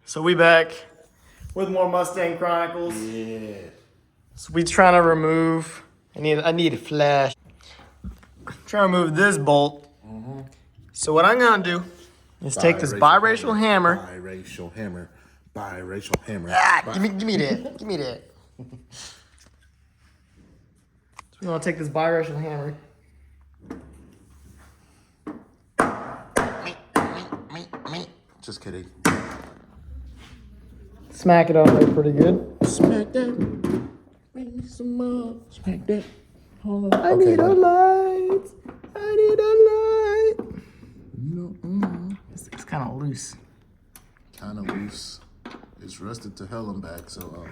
So we back with more Mustang Chronicles. Yeah. So we trying to remove. I need a flash. Trying to remove this bolt. Mm-hmm. So what I'm gonna do is take this biracial hammer. Biracial hammer. Biracial hammer. Give me that. Give me that. So we're gonna take this biracial hammer. Just kidding. Smack it on there pretty good. Smack that. Bring some more. Smack that. I need a light. I need a light. No. This thing's kind of loose. Kind of loose. It's rusted to hell and back, so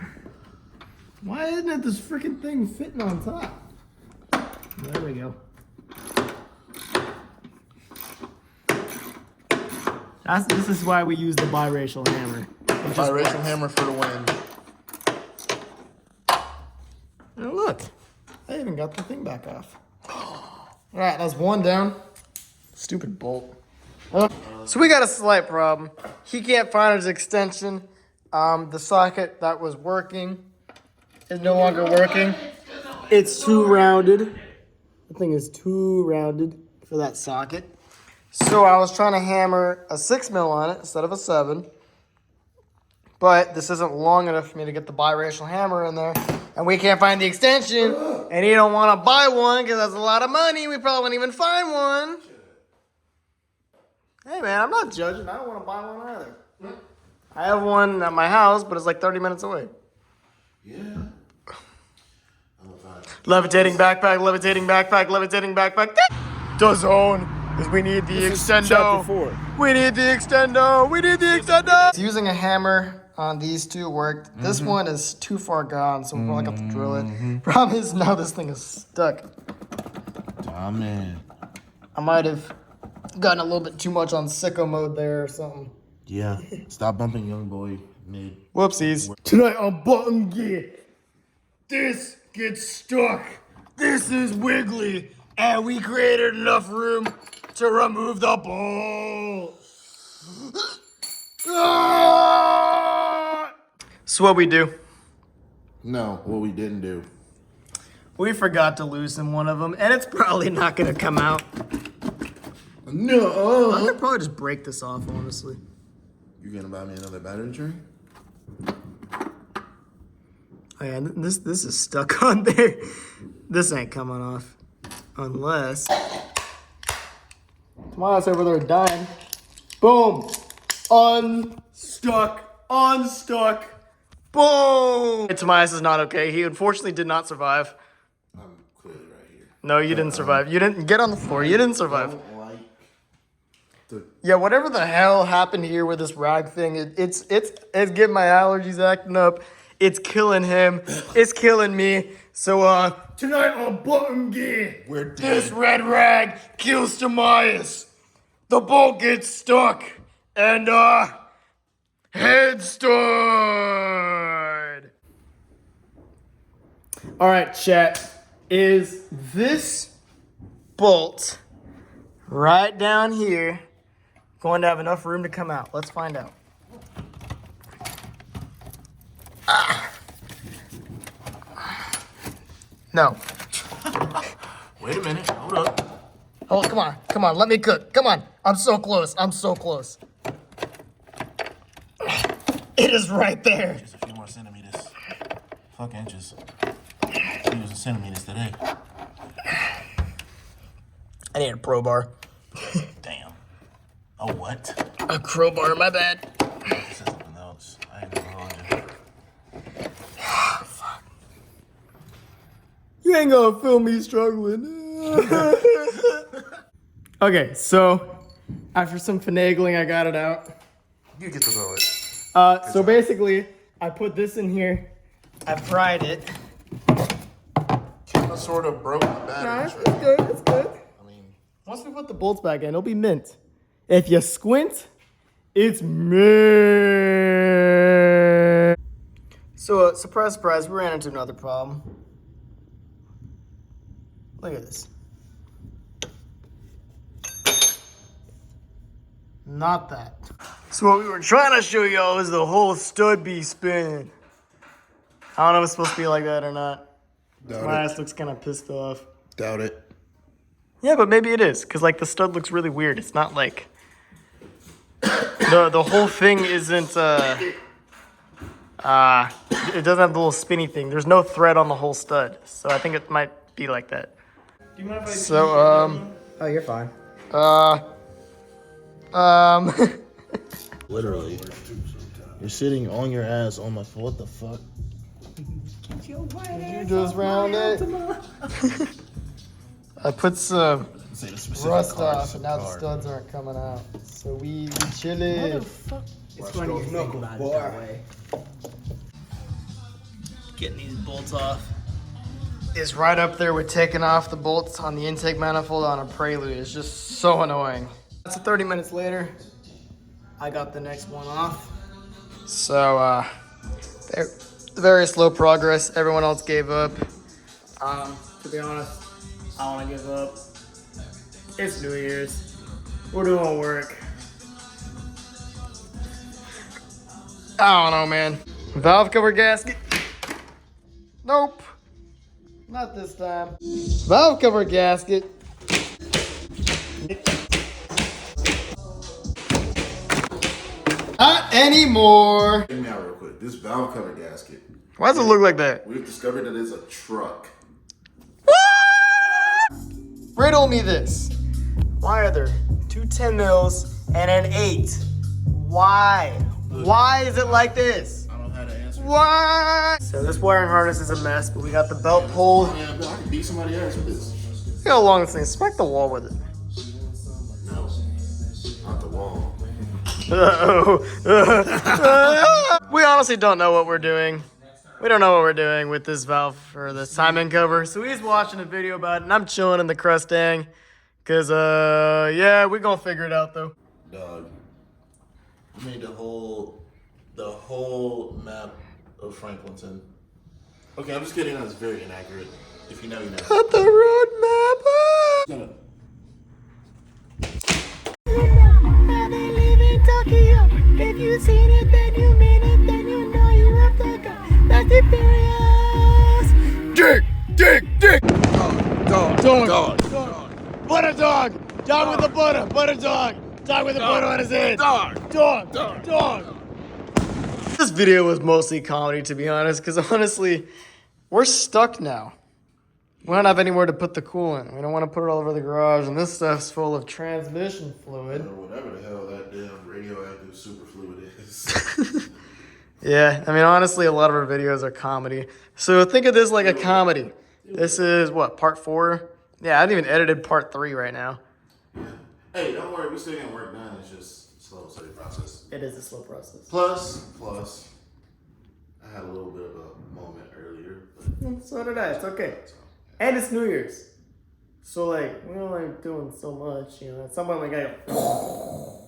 Why isn't it this freaking thing fitting on top? There we go. This is why we use the biracial hammer. biracial hammer for the win. And look, I even got the thing back off. All right, that's one down. Stupid bolt. So we got a slight problem. He can't find his extension. The socket that was working is no longer working. It's too rounded. The thing is too rounded for that socket. So I was trying to hammer a 6mm on it instead of a 7. But this isn't long enough for me to get the biracial hammer in there. And we can't find the extension. And he don't want to buy one because that's a lot of money. We probably won't even find one. Hey man, I'm not judging. I don't want to buy one either. I have one at my house, but it's like 30 minutes away. Yeah. Levitating backpack, levitating backpack, levitating backpack. The zone. Because we need the extendo. We need the extendo. We need the extendo. Using a hammer on these two worked. This one is too far gone, so we're probably going to have to drill it. Problem is now this thing is stuck. Tommy. I might have gotten a little bit too much on sicko mode there or something. Yeah. Stop bumping young boy mid. Whoopsies. Tonight on Button Gear, this gets stuck. This is wiggly. And we created enough room to remove the bolt. So what we do? No, what we didn't do. We forgot to loosen one of them, and it's probably not gonna come out. No. I could probably just break this off, honestly. You gonna buy me another battery tray? Oh yeah, this is stuck on there. This ain't coming off. Unless Tomas over there dying. Boom! Unstuck! Unstuck! Boom! Tomas is not okay. He unfortunately did not survive. I'm clearly right here. No, you didn't survive. You didn't get on the floor. You didn't survive. Yeah, whatever the hell happened here with this rag thing, it's getting my allergies acting up. It's killing him. It's killing me. So tonight on Button Gear, we're dead. This red rag kills Tomas. The bolt gets stuck. And head stored. All right, chat. Is this bolt right down here going to have enough room to come out? Let's find out. No. Wait a minute. Hold up. Oh, come on. Come on. Let me cook. Come on. I'm so close. I'm so close. It is right there. Just a few more centimeters. Fuck inches. I'm using centimeters today. I need a crowbar. Damn. A what? A crowbar, my bad. This is something else. I ain't gonna hold you. Fuck. You ain't gonna film me struggling. Okay, so after some finagling, I got it out. You get to throw it. So basically, I put this in here. I fried it. Kinda sort of broke the battery. It's good. It's good. I mean, Once we put the bolts back in, it'll be mint. If you squint, it's mint. So, surprise, surprise, we ran into another problem. Look at this. Not that. So what we were trying to show y'all is the whole stud be spinning. I don't know if it's supposed to be like that or not. My ass looks kind of pissed off. Doubt it. Yeah, but maybe it is, because like the stud looks really weird. It's not like the whole thing isn't it doesn't have the little spinny thing. There's no thread on the whole stud. So I think it might be like that. Do you mind if I So Oh, you're fine. Literally. You're sitting on your ass on my foot. What the fuck? you just round it. I put some Say the specific rust card, off, and now the studs aren't coming out. So we chilling. It's funny you think about it that way. Getting these bolts off is right up there with taking off the bolts on the intake manifold on a Prelude. It's just so annoying. So 30 minutes later, I got the next one off. So, very slow progress. Everyone else gave up. To be honest, I want to give up. It's New Year's. We're doing work. I don't know, man. Valve cover gasket. Nope. Not this time. Valve cover gasket. Not anymore. Check me out real quick. This valve cover gasket. Why does it look like that? We've discovered that it's a truck. Riddle me this. Why are there two 10 mils and an 8? Why? Why is it like this? I don't know how to answer. Why? So this wiring harness is a mess, but we got the belt pulled. Yeah, but I can beat somebody's ass with this. Look how long this thing is. Smack the wall with it. No. Not the wall. We honestly don't know what we're doing. We don't know what we're doing with this valve or this timing cover. So he's watching a video about it, and I'm chilling in the Mustang. Cause yeah, we're gonna figure it out though. Dog. We made the whole map of Franklinton. Okay, I'm just kidding. That's very inaccurate. If you know, you know. Cut the road map up. No, no. Now they live in Tokyo. If you seen it, then you mean it, then you know you have to go. That's imperious. Dick. Dog. Butter dog. Dog with the butter. Butter dog. Dog with the butter on his head. Dog. This video was mostly comedy, to be honest, because honestly, we're stuck now. We don't have anywhere to put the coolant. We don't want to put it all over the garage, and this stuff's full of transmission fluid. Or whatever the hell that damn radioactive superfluid is. Yeah, I mean, honestly, a lot of our videos are comedy. So think of this like a comedy. This is, what, part 4? Yeah, I haven't even edited part 3 right now. Hey, don't worry. We still getting work done. It's just slow, steady process. It is a slow process. Plus, I had a little bit of a moment earlier. But So did I. It's okay. And it's New Year's. So, like, we're only doing so much, you know. At some point, we gotta go.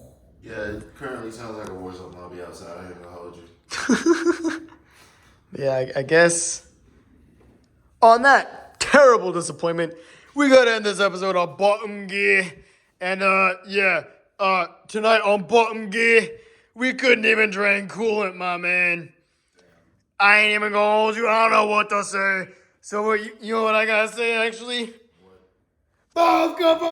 yeah, it currently sounds like a war zone. I'll be outside. I ain't gonna hold you. Yeah, I guess on that terrible disappointment, we gotta end this episode on bottom gear. And tonight on bottom gear, we couldn't even drain coolant, my man. I ain't even gonna hold you. I don't know what to say. So you know what I gotta say actually? What? Valve cover.